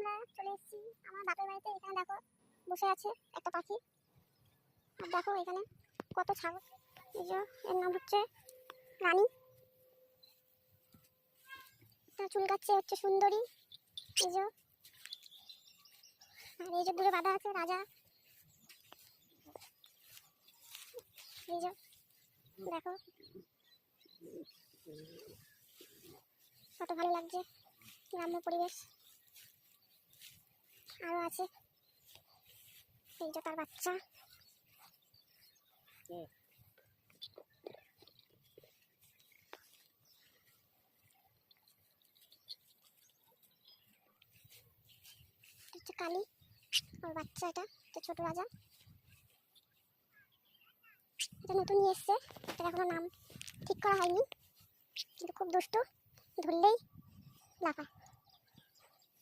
আমরা চলে এসেছি আমার বাপের বাড়িতে। এখানে দেখো বসে আছে একটা পাখি, আর দেখো এখানে কত ছাগল। এই যে এর নাম হচ্ছে রানী, তার চুল কাটছে হচ্ছে সুন্দরী। এই যে আর এই যে দূরে বাঁধা আছে রাজা। এই যে দেখো কত ভালো লাগছে গ্রাম্য পরিবেশ। আরো আছে এই যে তার বাচ্চা। কালী ওর বাচ্চা, এটা ছোট রাজা। এটা নতুন নিয়ে এসছে, এটা এখনো নাম ঠিক করা হয়নি, কিন্তু খুব দুষ্ট, ধরলেই লাফায়।